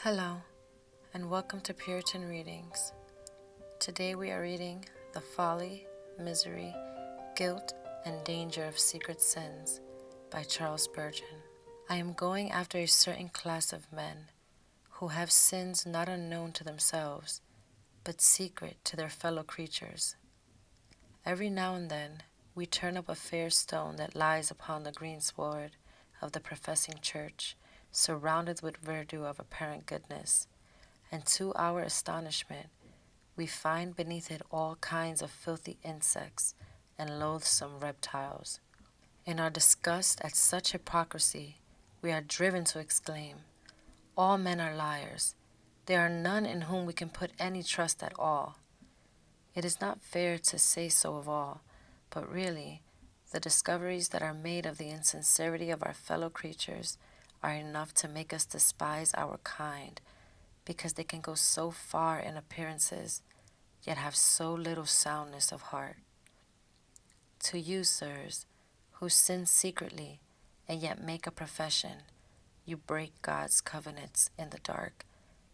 Hello, and welcome to Puritan Readings. Today we are reading The Folly, Misery, Guilt, and Danger of Secret Sins by Charles Spurgeon. I am going after a certain class of men who have sins not unknown to themselves, but secret to their fellow creatures. Every now and then we turn up a fair stone that lies upon the greensward of the professing church, surrounded with verdure of apparent goodness, and to our astonishment we find beneath it all kinds of filthy insects and loathsome reptiles. In our disgust at such hypocrisy, we are driven to exclaim, "All men are liars. There are none in whom we can put any trust at all." It is not fair to say so of all, but really, the discoveries that are made of the insincerity of our fellow creatures are enough to make us despise our kind, because they can go so far in appearances, yet have so little soundness of heart. To you, sirs, who sin secretly and yet make a profession, you break God's covenants in the dark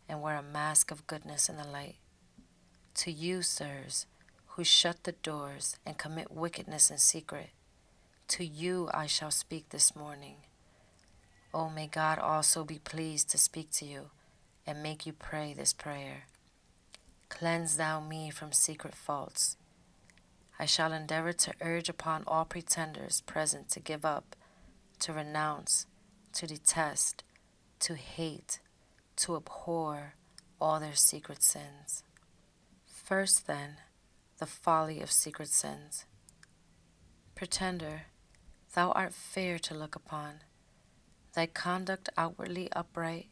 and wear a mask of goodness in the light. To you, sirs, who shut the doors and commit wickedness in secret, to you I shall speak this morning. Oh, may God also be pleased to speak to you and make you pray this prayer. Cleanse thou me from secret faults. I shall endeavor to urge upon all pretenders present to give up, to renounce, to detest, to hate, to abhor all their secret sins. First, then, the folly of secret sins. Pretender, thou art fair to look upon, thy conduct outwardly upright,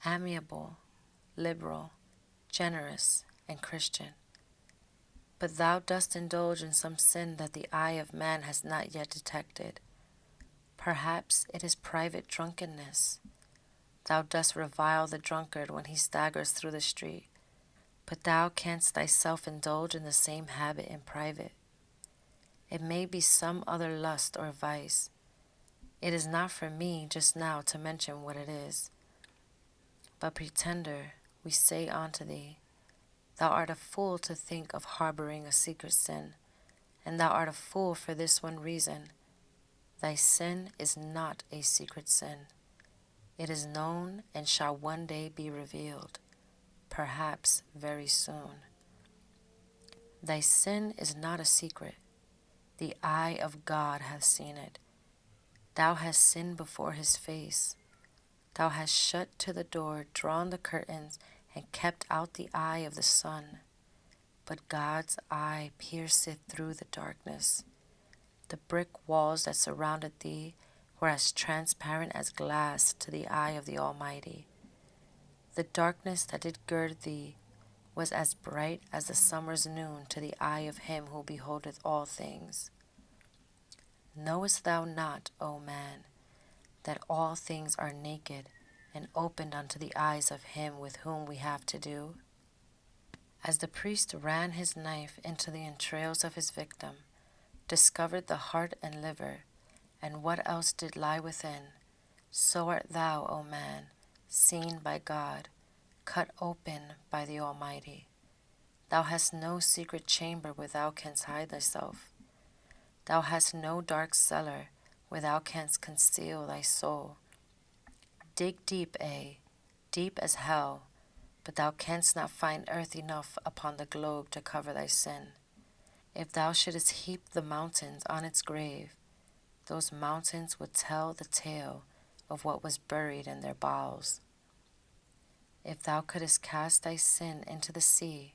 amiable, liberal, generous, and Christian. But thou dost indulge in some sin that the eye of man has not yet detected. Perhaps it is private drunkenness. Thou dost revile the drunkard when he staggers through the street, but thou canst thyself indulge in the same habit in private. It may be some other lust or vice. It is not for me just now to mention what it is. But pretender, we say unto thee, thou art a fool to think of harboring a secret sin, and thou art a fool for this one reason. Thy sin is not a secret sin. It is known and shall one day be revealed, perhaps very soon. Thy sin is not a secret. The eye of God hath seen it. Thou hast sinned before his face. Thou hast shut to the door, drawn the curtains, and kept out the eye of the sun. But God's eye pierceth through the darkness. The brick walls that surrounded thee were as transparent as glass to the eye of the Almighty. The darkness that did gird thee was as bright as the summer's noon to the eye of him who beholdeth all things. Knowest thou not, O man, that all things are naked and opened unto the eyes of him with whom we have to do? As the priest ran his knife into the entrails of his victim, discovered the heart and liver, and what else did lie within, so art thou, O man, seen by God, cut open by the Almighty. Thou hast no secret chamber where thou canst hide thyself. Thou hast no dark cellar where thou canst conceal thy soul. Dig deep, deep as hell, but thou canst not find earth enough upon the globe to cover thy sin. If thou shouldest heap the mountains on its grave, those mountains would tell the tale of what was buried in their bowels. If thou couldst cast thy sin into the sea,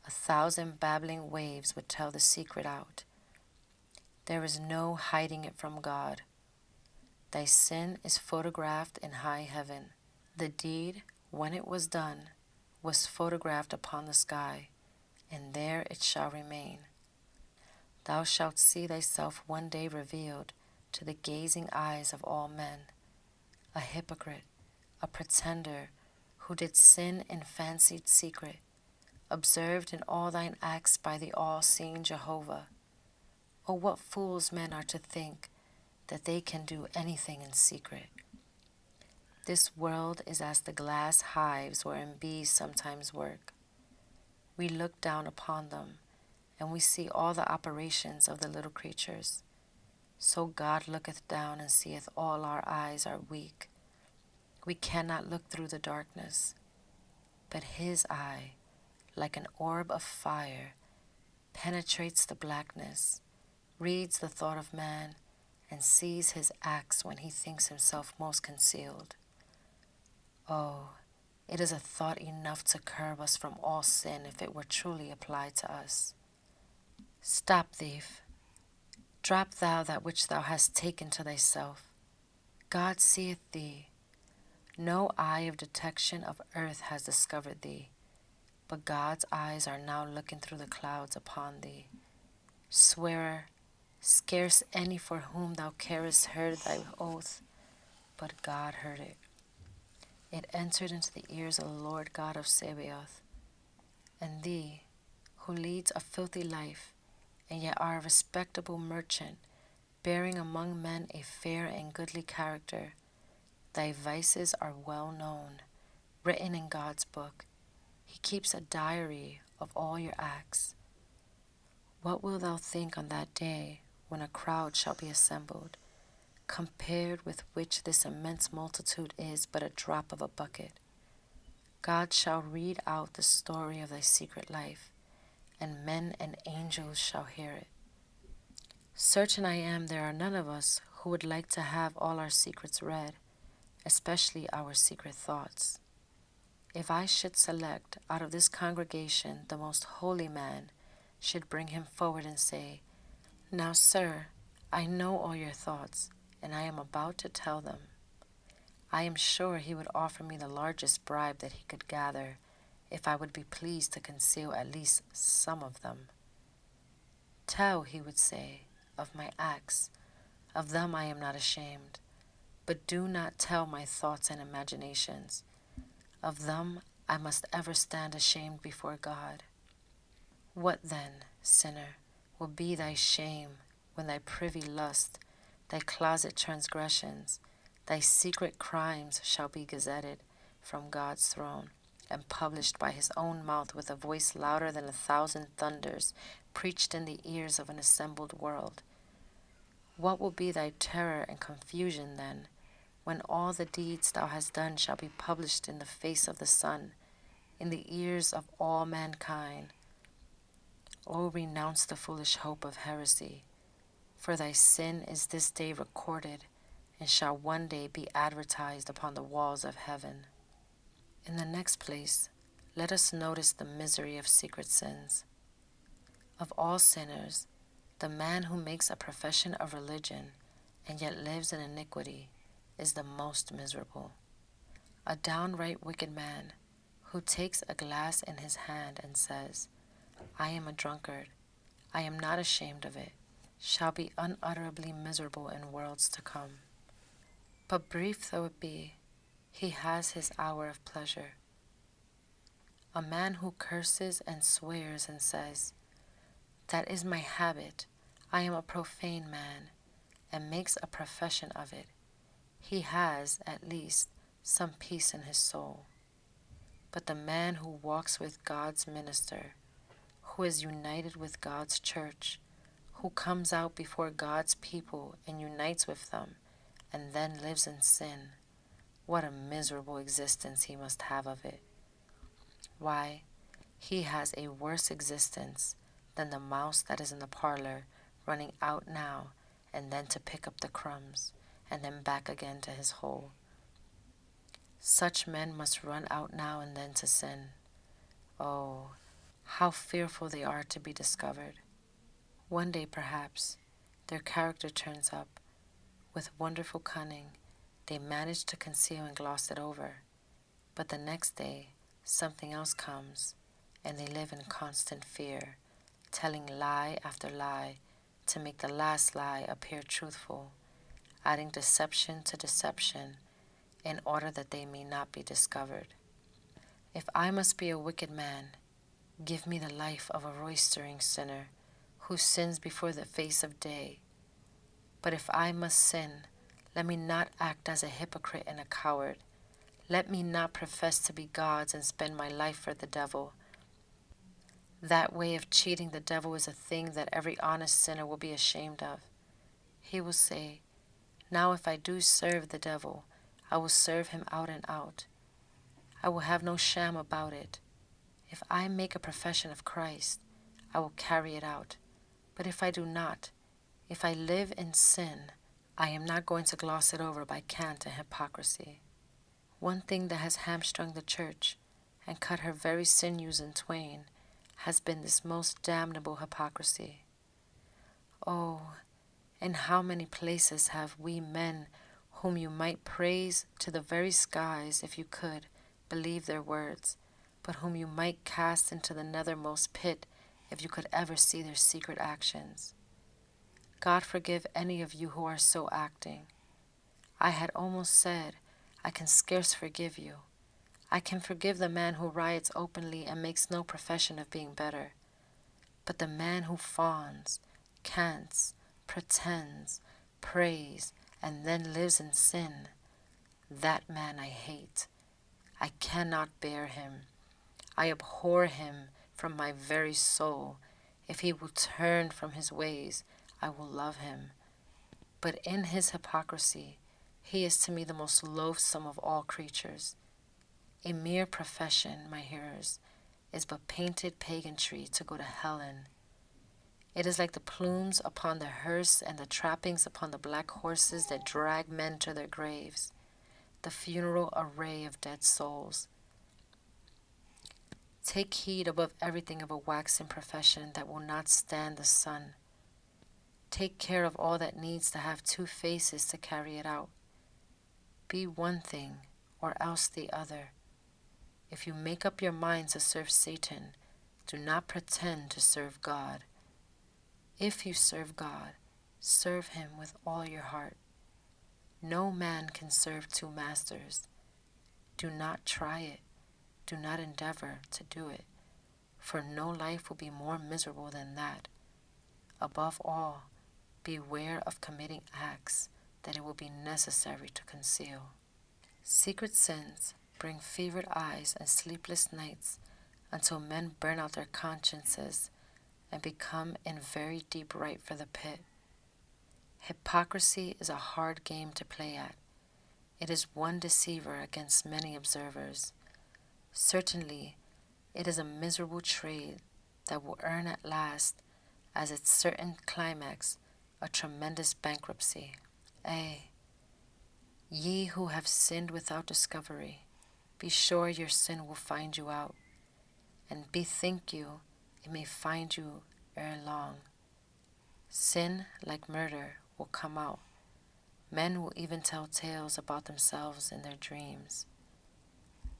1,000 babbling waves would tell the secret out. There is no hiding it from God. Thy sin is photographed in high heaven. The deed, when it was done, was photographed upon the sky, and there it shall remain. Thou shalt see thyself one day revealed to the gazing eyes of all men, a hypocrite, a pretender, who did sin in fancied secret, observed in all thine acts by the all-seeing Jehovah. Oh, what fools men are to think that they can do anything in secret. This world is as the glass hives wherein bees sometimes work. We look down upon them, and we see all the operations of the little creatures. So God looketh down and seeth all our eyes are weak. We cannot look through the darkness, but his eye, like an orb of fire, penetrates the blackness, reads the thought of man, and sees his acts when he thinks himself most concealed. Oh, it is a thought enough to curb us from all sin if it were truly applied to us. Stop, thief. Drop thou that which thou hast taken to thyself. God seeth thee. No eye of detection of earth has discovered thee, but God's eyes are now looking through the clouds upon thee. Swearer, scarce any for whom thou carest heard thy oath, but God heard it. It entered into the ears of the Lord God of Sabaoth. And thee, who leads a filthy life, and yet are a respectable merchant, bearing among men a fair and goodly character, thy vices are well known, written in God's book. He keeps a diary of all your acts. What wilt thou think on that day when a crowd shall be assembled, compared with which this immense multitude is but a drop of a bucket? God shall read out the story of thy secret life, and men and angels shall hear it. Certain I am there are none of us who would like to have all our secrets read, especially our secret thoughts. If I should select out of this congregation the most holy man, should bring him forward and say, Now, sir, I know all your thoughts, and I am about to tell them, I am sure he would offer me the largest bribe that he could gather, if I would be pleased to conceal at least some of them. Tell, he would say, of my acts, of them I am not ashamed, but do not tell my thoughts and imaginations. Of them I must ever stand ashamed before God. What then, sinner, will be thy shame when thy privy lust, thy closet transgressions, thy secret crimes shall be gazetted from God's throne, and published by his own mouth with a voice louder than 1,000 thunders, preached in the ears of an assembled world? What will be thy terror and confusion then, when all the deeds thou hast done shall be published in the face of the sun, in the ears of all mankind? O renounce the foolish hope of heresy, for thy sin is this day recorded, and shall one day be advertised upon the walls of heaven. In the next place, let us notice the misery of secret sins. Of all sinners, the man who makes a profession of religion and yet lives in iniquity is the most miserable. A downright wicked man who takes a glass in his hand and says, I am a drunkard, I am not ashamed of it, shall be unutterably miserable in worlds to come. But brief though it be, he has his hour of pleasure. A man who curses and swears and says, That is my habit, I am a profane man, and makes a profession of it, he has, at least, some peace in his soul. But the man who walks with God's minister, who is united with God's church, who comes out before God's people and unites with them, and then lives in sin, what a miserable existence he must have of it. Why, he has a worse existence than the mouse that is in the parlor, running out now and then to pick up the crumbs, and then back again to his hole. Such men must run out now and then to sin. Oh, how fearful they are to be discovered. One day, perhaps, their character turns up. With wonderful cunning, they manage to conceal and gloss it over. But the next day, something else comes, and they live in constant fear, telling lie after lie to make the last lie appear truthful, adding deception to deception in order that they may not be discovered. If I must be a wicked man, give me the life of a roistering sinner who sins before the face of day. But if I must sin, let me not act as a hypocrite and a coward, Let me not profess to be God's and spend my life for the devil. That way of cheating the devil is a thing that every honest sinner will be ashamed of. He will say, "Now if I do serve the devil, I will serve him out and out. I will have no sham about it. If I make a profession of Christ, I will carry it out. But if I do not, if I live in sin, I am not going to gloss it over by cant and hypocrisy." One thing that has hamstrung the church and cut her very sinews in twain has been this most damnable hypocrisy. Oh, in how many places have we men, whom you might praise to the very skies if you could believe their words, but whom you might cast into the nethermost pit if you could ever see their secret actions. God forgive any of you who are so acting. I had almost said, I can scarce forgive you. I can forgive the man who riots openly and makes no profession of being better. But the man who fawns, cants, pretends, prays, and then lives in sin, that man I hate. I cannot bear him. I abhor him from my very soul. If he will turn from his ways, I will love him. But in his hypocrisy, he is to me the most loathsome of all creatures. A mere profession, my hearers, is but painted pagantry to go to hell in. It is like the plumes upon the hearse and the trappings upon the black horses that drag men to their graves, the funeral array of dead souls. Take heed above everything of a waxen profession that will not stand the sun. Take care of all that needs to have two faces to carry it out. Be one thing, or else the other. If you make up your mind to serve Satan, do not pretend to serve God. If you serve God, serve him with all your heart. No man can serve two masters. Do not try it. Do not endeavor to do it, for no life will be more miserable than that. Above all, beware of committing acts that it will be necessary to conceal. Secret sins bring fevered eyes and sleepless nights until men burn out their consciences and become in very deep right for the pit. Hypocrisy is a hard game to play at. It is one deceiver against many observers. Certainly, it is a miserable trade that will earn at last, as its certain climax, a tremendous bankruptcy. Ay, ye who have sinned without discovery, be sure your sin will find you out, and bethink you it may find you ere long. Sin, like murder, will come out. Men will even tell tales about themselves in their dreams.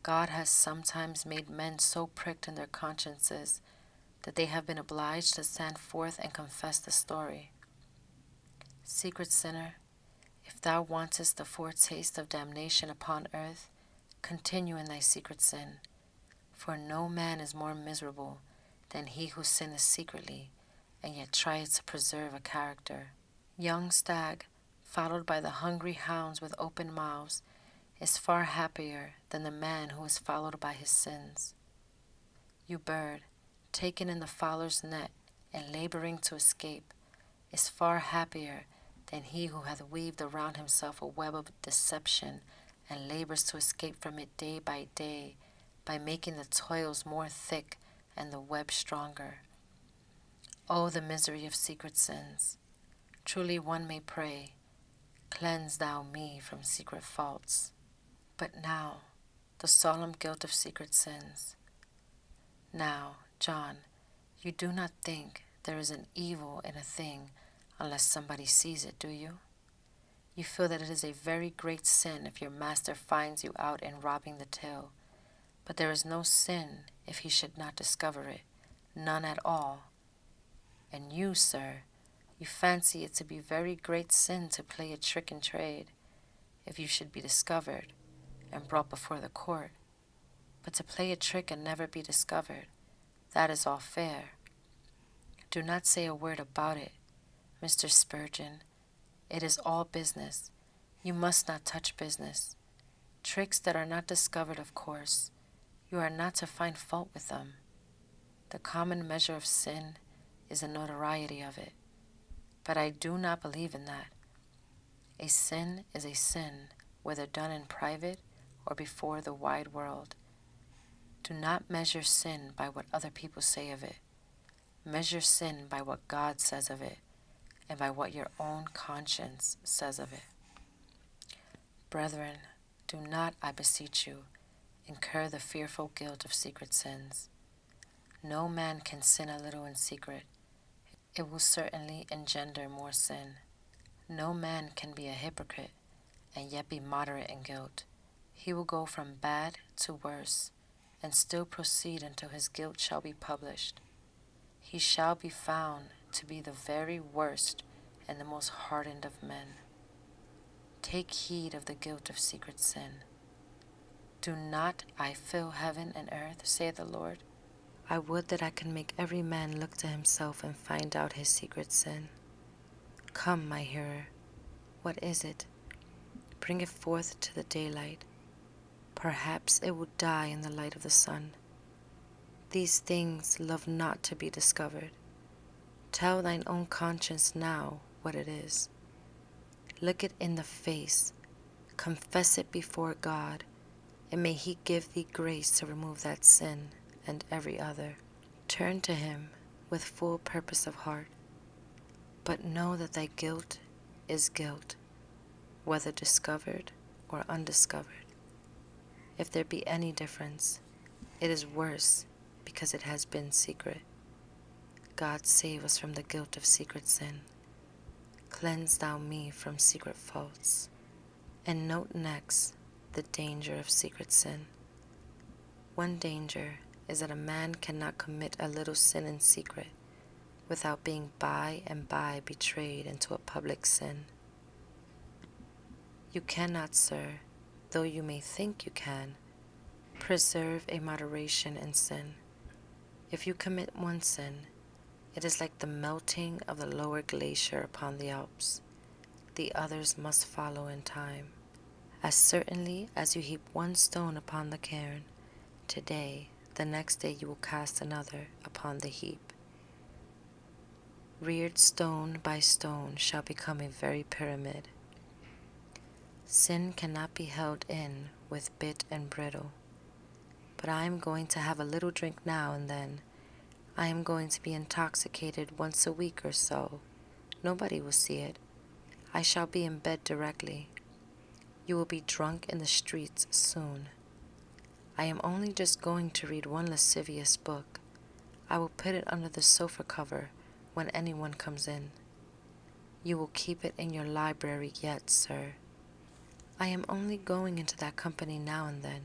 God has sometimes made men so pricked in their consciences that they have been obliged to stand forth and confess the story. Secret sinner, if thou wantest a foretaste of damnation upon earth, continue in thy secret sin, for no man is more miserable than he who sinneth secretly, and yet trieth to preserve a character. Young stag, followed by the hungry hounds with open mouths, is far happier than the man who is followed by his sins. You bird, taken in the fowler's net and laboring to escape, is far happier than he who hath weaved around himself a web of deception and labors to escape from it day by day by making the toils more thick and the web stronger. Oh, the misery of secret sins! Truly one may pray, "Cleanse thou me from secret faults." But now, the solemn guilt of secret sins. Now, John, you do not think there is an evil in a thing unless somebody sees it, do you? You feel that it is a very great sin if your master finds you out in robbing the till, but there is no sin if he should not discover it, none at all. And you, sir, you fancy it to be very great sin to play a trick in trade, if you should be discovered and brought before the court. But to play a trick and never be discovered, that is all fair. Do not say a word about it, Mr. Spurgeon. It is all business. You must not touch business. Tricks that are not discovered, of course, you are not to find fault with them. The common measure of sin is the notoriety of it, but I do not believe in that. A sin is a sin, whether done in private or before the wide world. Do not measure sin by what other people say of it. Measure sin by what God says of it, and by what your own conscience says of it. Brethren, do not, I beseech you, incur the fearful guilt of secret sins. No man can sin a little in secret. It will certainly engender more sin. No man can be a hypocrite and yet be moderate in guilt. He will go from bad to worse, and still proceed until his guilt shall be published. He shall be found to be the very worst and the most hardened of men. Take heed of the guilt of secret sin. Do not I fill heaven and earth, saith the Lord? I would that I could make every man look to himself and find out his secret sin. Come, my hearer, what is it? Bring it forth to the daylight. Perhaps it will die in the light of the sun. These things love not to be discovered. Tell thine own conscience now what it is. Look it in the face. Confess it before God, and may He give thee grace to remove that sin and every other. Turn to Him with full purpose of heart, but know that thy guilt is guilt, whether discovered or undiscovered. If there be any difference, it is worse because it has been secret. God save us from the guilt of secret sin. Cleanse thou me from secret faults. And note next the danger of secret sin. One danger is that a man cannot commit a little sin in secret without being by and by betrayed into a public sin. You cannot, sir, though you may think you can, preserve a moderation in sin. If you commit one sin, it is like the melting of the lower glacier upon the Alps. The others must follow in time. As certainly as you heap one stone upon the cairn, today, the next day you will cast another upon the heap. Reared stone by stone shall become a very pyramid. Sin cannot be held in with bit and bridle. But I am going to have a little drink now and then. I am going to be intoxicated once a week or so. Nobody will see it. I shall be in bed directly. You will be drunk in the streets soon. I am only just going to read one lascivious book. I will put it under the sofa cover when anyone comes in. You will keep it in your library yet, sir. I am only going into that company now and then.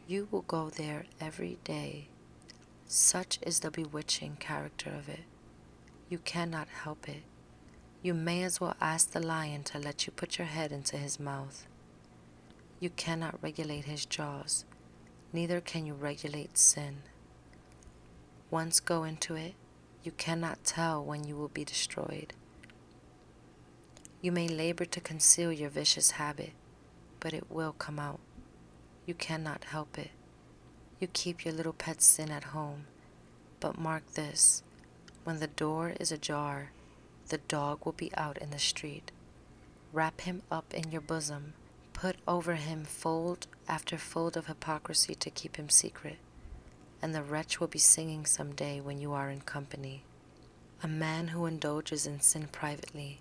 You will go there every day. Such is the bewitching character of it. You cannot help it. You may as well ask the lion to let you put your head into his mouth. You cannot regulate his jaws, neither can you regulate sin. Once go into it, you cannot tell when you will be destroyed. You may labor to conceal your vicious habit, but it will come out. You cannot help it. You keep your little pet sin at home, but mark this, when the door is ajar, the dog will be out in the street. Wrap him up in your bosom, put over him fold after fold of hypocrisy to keep him secret, and the wretch will be singing some day when you are in company. A man who indulges in sin privately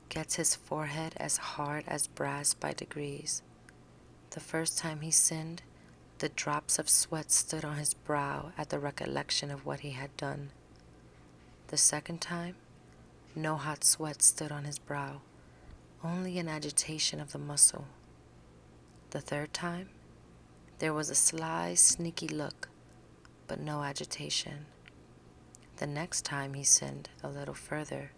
gets his forehead as hard as brass by degrees. The first time he sinned, the drops of sweat stood on his brow at the recollection of what he had done. The second time, no hot sweat stood on his brow, only an agitation of the muscle. The third time, there was a sly, sneaky look, but no agitation. The next time he sinned a little further,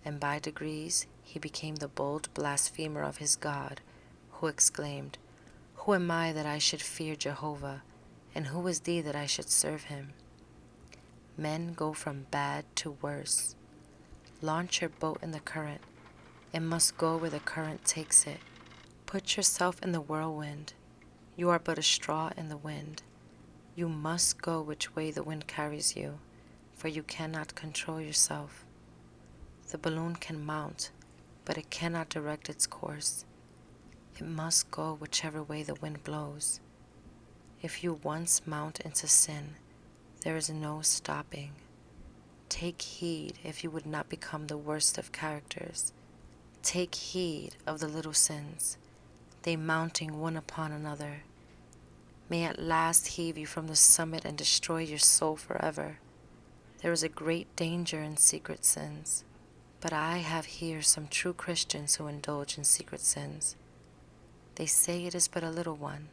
and by degrees he became the bold blasphemer of his God, who exclaimed, "Who am I that I should fear Jehovah, and who is thee that I should serve him?" Men go from bad to worse. Launch your boat in the current. It must go where the current takes it. Put yourself in the whirlwind. You are but a straw in the wind. You must go which way the wind carries you, for you cannot control yourself. The balloon can mount, but it cannot direct its course. It must go whichever way the wind blows. If you once mount into sin, there is no stopping. Take heed if you would not become the worst of characters. Take heed of the little sins, they mounting one upon another, may at last heave you from the summit and destroy your soul forever. There is a great danger in secret sins, but I have here some true Christians who indulge in secret sins. They say it is but a little one,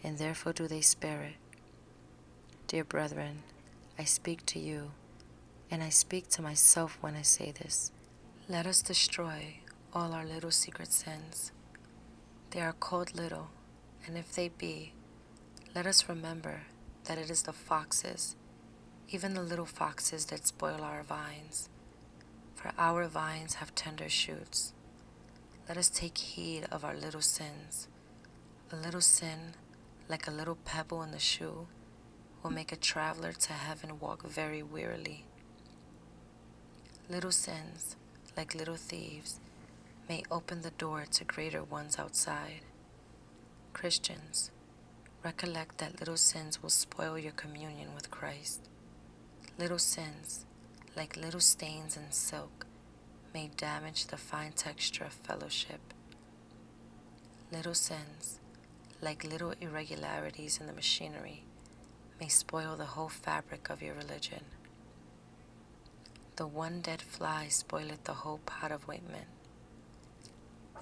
and therefore do they spare it. Dear brethren, I speak to you, and I speak to myself when I say this. Let us destroy all our little secret sins. They are called little, and if they be, let us remember that it is the foxes, even the little foxes, that spoil our vines. For our vines have tender shoots. Let us take heed of our little sins. A little sin, like a little pebble in the shoe, will make a traveler to heaven walk very wearily. Little sins, like little thieves, may open the door to greater ones outside. Christians, recollect that little sins will spoil your communion with Christ. Little sins, like little stains in silk, may damage the fine texture of fellowship. Little sins, like little irregularities in the machinery, may spoil the whole fabric of your religion. The one dead fly spoileth the whole pot of ointment.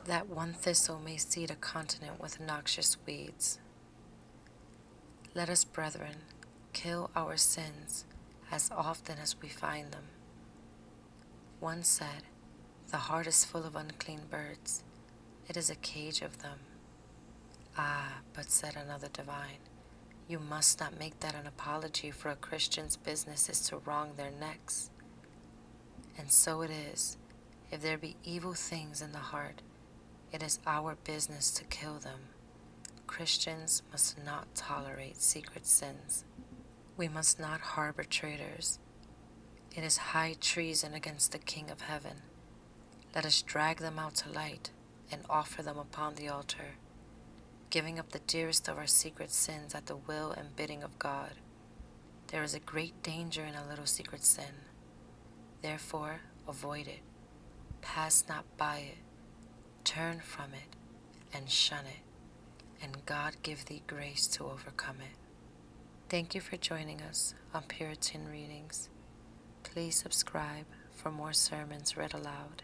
That one thistle may seed a continent with noxious weeds. Let us, brethren, kill our sins as often as we find them. One said, the heart is full of unclean birds. It is a cage of them. Ah, but said another divine, you must not make that an apology, for a Christian's business is to wrong their necks. And so it is, if there be evil things in the heart, it is our business to kill them. Christians must not tolerate secret sins. We must not harbor traitors. It is high treason against the King of heaven. Let us drag them out to light and offer them upon the altar, giving up the dearest of our secret sins at the will and bidding of God. There is a great danger in a little secret sin. Therefore, avoid it. Pass not by it. Turn from it and shun it, and God give thee grace to overcome it. Thank you for joining us on Puritan Readings. Please subscribe for more sermons read aloud.